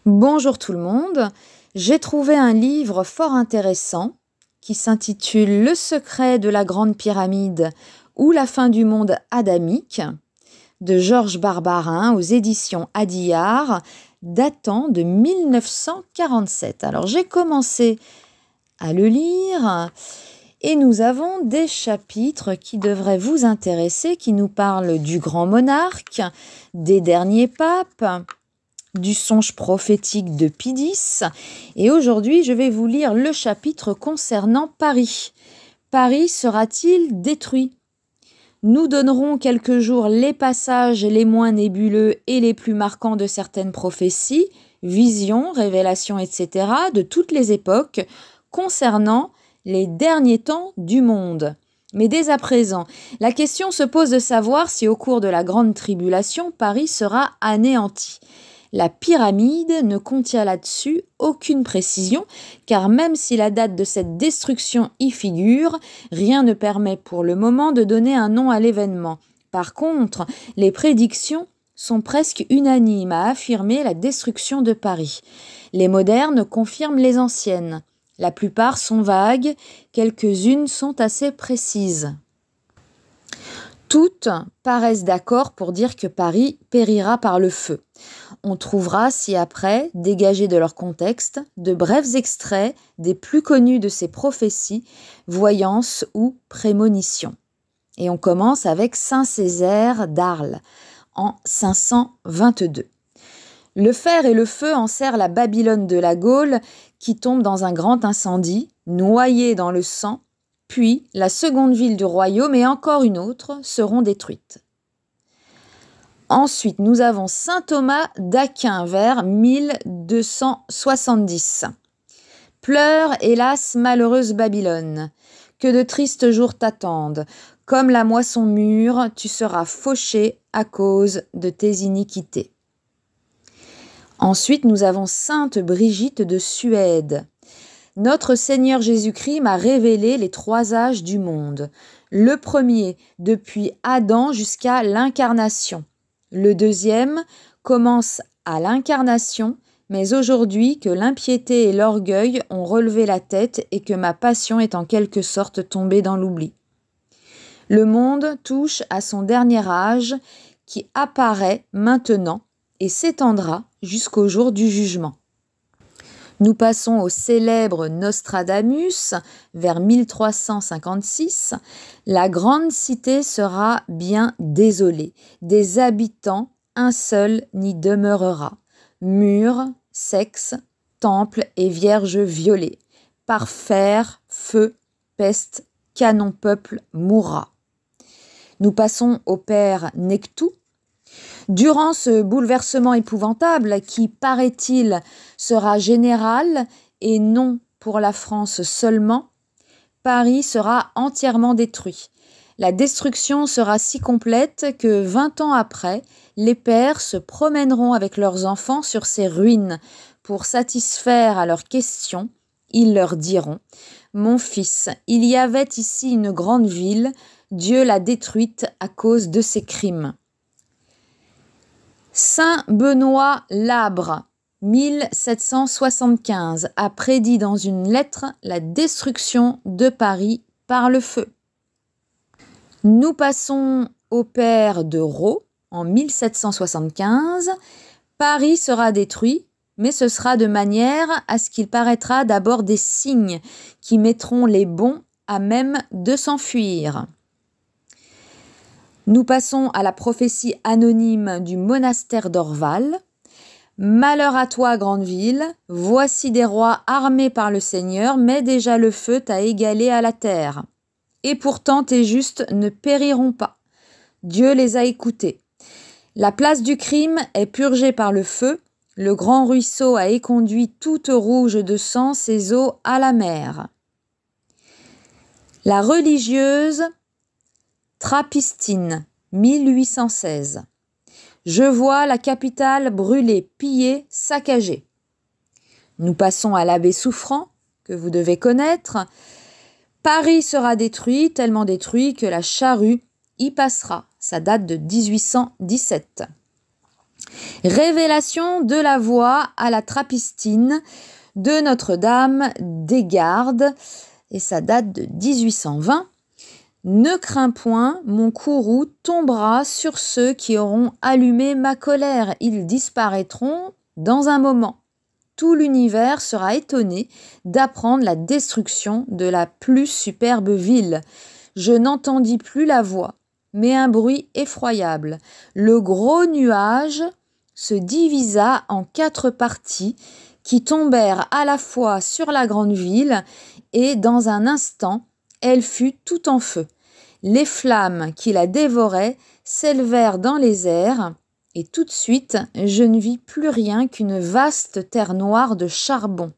Bonjour tout le monde, j'ai trouvé un livre fort intéressant qui s'intitule Le secret de la grande pyramide ou la fin du monde adamique de Georges Barbarin aux éditions Hadiyar, datant de 1947. Alors j'ai commencé à le lire et nous avons des chapitres qui devraient vous intéresser, qui nous parlent du grand monarque, des derniers papes, du songe prophétique de Pie X. Et aujourd'hui, je vais vous lire le chapitre concernant Paris. Paris sera-t-il détruit? Nous donnerons quelques jours les passages les moins nébuleux et les plus marquants de certaines prophéties, visions, révélations, etc., de toutes les époques, concernant les derniers temps du monde. Mais dès à présent, la question se pose de savoir si au cours de la grande tribulation, Paris sera anéanti. La pyramide ne contient là-dessus aucune précision, car même si la date de cette destruction y figure, rien ne permet pour le moment de donner un nom à l'événement. Par contre, les prédictions sont presque unanimes à affirmer la destruction de Paris. Les modernes confirment les anciennes. La plupart sont vagues, quelques-unes sont assez précises. Toutes paraissent d'accord pour dire que Paris périra par le feu. On trouvera ci-après, dégagés de leur contexte, de brefs extraits des plus connus de ces prophéties, voyances ou prémonitions. Et on commence avec Saint Césaire d'Arles, en 522. Le fer et le feu enserrent la Babylone de la Gaule, qui tombe dans un grand incendie, noyée dans le sang, puis la seconde ville du royaume et encore une autre seront détruites. Ensuite, nous avons saint Thomas d'Aquin vers 1270. Pleure, hélas, malheureuse Babylone, que de tristes jours t'attendent. Comme la moisson mûre, tu seras fauchée à cause de tes iniquités. Ensuite, nous avons sainte Brigitte de Suède. Notre Seigneur Jésus-Christ m'a révélé les trois âges du monde. Le premier, depuis Adam jusqu'à l'incarnation. Le deuxième commence à l'incarnation, mais aujourd'hui que l'impiété et l'orgueil ont relevé la tête et que ma passion est en quelque sorte tombée dans l'oubli. Le monde touche à son dernier âge qui apparaît maintenant et s'étendra jusqu'au jour du jugement. Nous passons au célèbre Nostradamus, vers 1356. La grande cité sera bien désolée. Des habitants, un seul n'y demeurera. Murs, sexes, temples et vierges violées. Par fer, feu, peste, canon peuple mourra. Nous passons au père Nectou. Durant ce bouleversement épouvantable qui, paraît-il, sera général et non pour la France seulement, Paris sera entièrement détruit. La destruction sera si complète que 20 ans après, les pères se promèneront avec leurs enfants sur ces ruines pour satisfaire à leurs questions. Ils leur diront « Mon fils, il y avait ici une grande ville, Dieu l'a détruite à cause de ses crimes. » Saint Benoît Labre, 1775, a prédit dans une lettre la destruction de Paris par le feu. Nous passons au père de Raux, en 1775. Paris sera détruit, mais ce sera de manière à ce qu'il paraîtra d'abord des signes qui mettront les bons à même de s'enfuir. Nous passons à la prophétie anonyme du monastère d'Orval. Malheur à toi, grande ville, voici des rois armés par le Seigneur, mais déjà le feu t'a égalé à la terre. Et pourtant tes justes ne périront pas. Dieu les a écoutés. La place du crime est purgée par le feu, le grand ruisseau a éconduit toute rouge de sang ses eaux à la mer. La religieuse Trapistine, 1816. Je vois la capitale brûlée, pillée, saccagée. Nous passons à l'abbé Souffrant, que vous devez connaître. Paris sera détruit, tellement détruit que la charrue y passera. Ça date de 1817. Révélation de la voix à la Trappistine de Notre-Dame des Gardes, et ça date de 1820. Ne crains point, mon courroux tombera sur ceux qui auront allumé ma colère. Ils disparaîtront dans un moment. Tout l'univers sera étonné d'apprendre la destruction de la plus superbe ville. Je n'entendis plus la voix, mais un bruit effroyable. Le gros nuage se divisa en 4 parties qui tombèrent à la fois sur la grande ville, et dans un instant, elle fut tout en feu. Les flammes qui la dévoraient s'élevèrent dans les airs, et tout de suite, je ne vis plus rien qu'une vaste terre noire de charbon.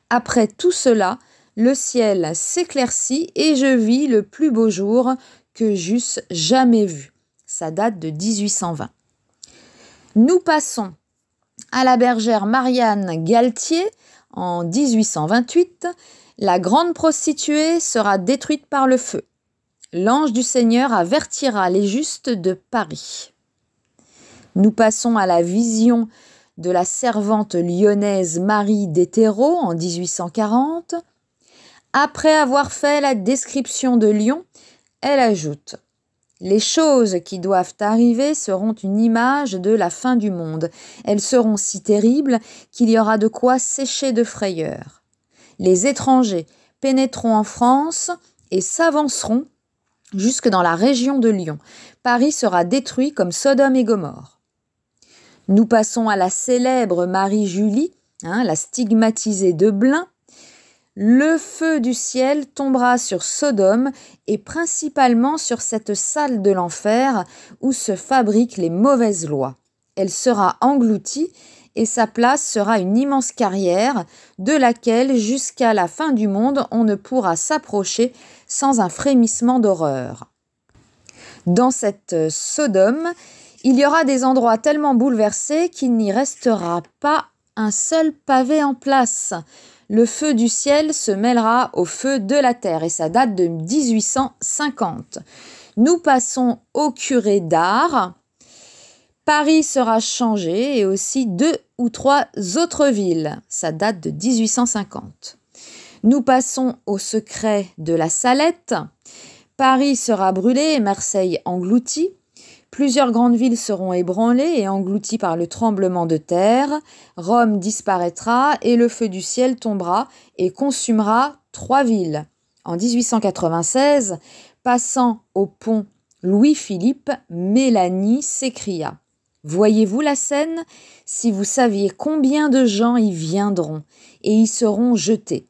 Après tout cela, le ciel s'éclaircit et je vis le plus beau jour que j'eusse jamais vu. Ça date de 1820. Nous passons à la bergère Marianne Galtier en 1828. La grande prostituée sera détruite par le feu. L'ange du Seigneur avertira les justes de Paris. Nous passons à la vision de la servante lyonnaise Marie d'Hétéro en 1840. Après avoir fait la description de Lyon, elle ajoute « Les choses qui doivent arriver seront une image de la fin du monde. Elles seront si terribles qu'il y aura de quoi sécher de frayeur. Les étrangers pénétreront en France et s'avanceront jusque dans la région de Lyon. Paris sera détruit comme Sodome et Gomorrhe. » Nous passons à la célèbre Marie-Julie, la stigmatisée de Blain. Le feu du ciel tombera sur Sodome et principalement sur cette salle de l'enfer où se fabriquent les mauvaises lois. Elle sera engloutie et sa place sera une immense carrière de laquelle jusqu'à la fin du monde on ne pourra s'approcher sans un frémissement d'horreur. Dans cette Sodome, il y aura des endroits tellement bouleversés qu'il n'y restera pas un seul pavé en place. Le feu du ciel se mêlera au feu de la terre et ça date de 1850. Nous passons au curé d'Ars. Paris sera changé et aussi 2 ou 3 autres villes. Ça date de 1850. Nous passons au secret de la Salette. Paris sera brûlé et Marseille englouti. Plusieurs grandes villes seront ébranlées et englouties par le tremblement de terre. Rome disparaîtra et le feu du ciel tombera et consumera 3 villes. En 1896, passant au pont Louis-Philippe, Mélanie s'écria « Voyez-vous la scène ? Si vous saviez combien de gens y viendront et y seront jetés.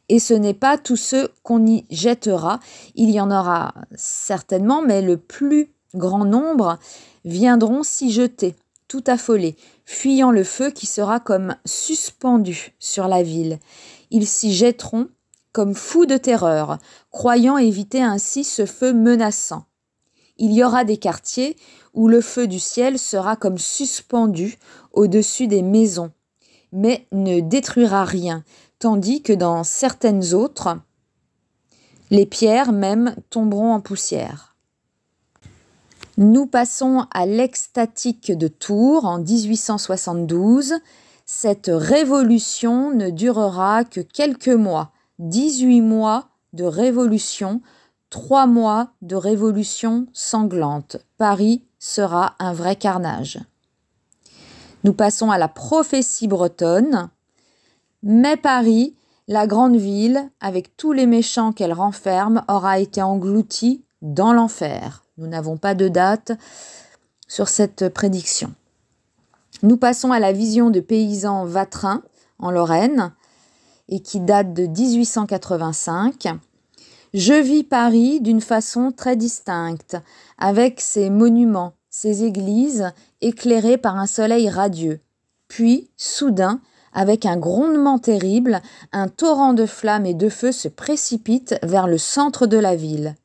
Et ce n'est pas tous ceux qu'on y jettera, il y en aura certainement, mais le plus grand nombre viendront s'y jeter, tout affolés, fuyant le feu qui sera comme suspendu sur la ville. Ils s'y jetteront comme fous de terreur, croyant éviter ainsi ce feu menaçant. Il y aura des quartiers où le feu du ciel sera comme suspendu au-dessus des maisons, mais ne détruira rien, tandis que dans certaines autres, les pierres même tomberont en poussière. Nous passons à l'extatique de Tours en 1872. Cette révolution ne durera que quelques mois, 18 mois de révolution, 3 mois de révolution sanglante. Paris sera un vrai carnage. Nous passons à la prophétie bretonne. Mais Paris, la grande ville, avec tous les méchants qu'elle renferme, aura été engloutie dans l'enfer. Nous n'avons pas de date sur cette prédiction. Nous passons à la vision de paysans vatrins en Lorraine et qui date de 1885. Je vis Paris d'une façon très distincte, avec ses monuments, ses églises éclairées par un soleil radieux. Puis, soudain, avec un grondement terrible, un torrent de flammes et de feu se précipite vers le centre de la ville.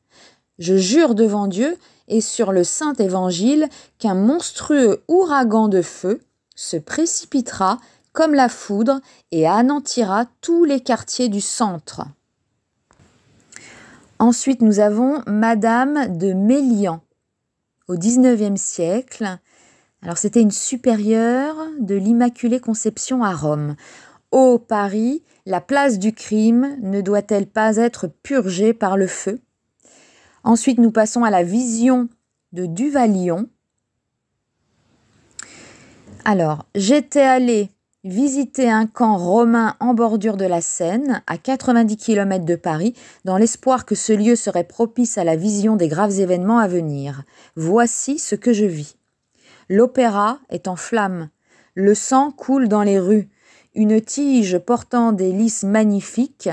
Je jure devant Dieu et sur le Saint Évangile qu'un monstrueux ouragan de feu se précipitera comme la foudre et anéantira tous les quartiers du centre. Ensuite, nous avons Madame de Mélian. Au XIXe siècle, Alors c'était une supérieure de l'Immaculée Conception à Rome. Ô Paris, la place du crime ne doit-elle pas être purgée par le feu? Ensuite, nous passons à la vision de Duvalion. Alors, j'étais allée visiter un camp romain en bordure de la Seine, à 90 km de Paris, dans l'espoir que ce lieu serait propice à la vision des graves événements à venir. Voici ce que je vis. L'opéra est en flammes. Le sang coule dans les rues. Une tige portant des lys magnifiques,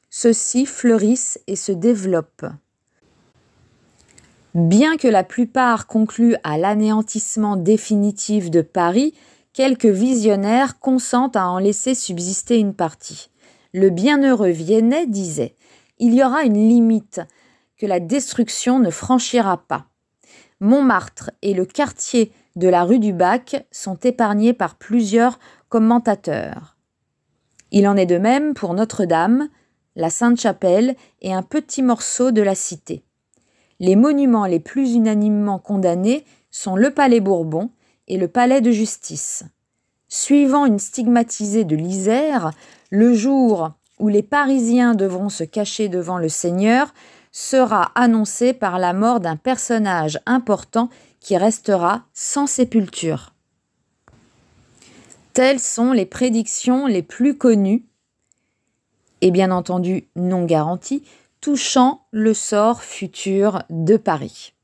ceux-ci fleurissent et se développent. Bien que la plupart concluent à l'anéantissement définitif de Paris, quelques visionnaires consentent à en laisser subsister une partie. Le bienheureux Viennet disait « Il y aura une limite que la destruction ne franchira pas. Montmartre et le quartier de la rue du Bac sont épargnés par plusieurs commentateurs. Il en est de même pour Notre-Dame, la Sainte-Chapelle et un petit morceau de la Cité. Les monuments les plus unanimement condamnés sont le Palais Bourbon et le Palais de Justice. Suivant une stigmatisée de l'Isère, le jour où les Parisiens devront se cacher devant le Seigneur sera annoncé par la mort d'un personnage important qui restera sans sépulture. Telles sont les prédictions les plus connues, et bien entendu non garanties, touchant le sort futur de Paris.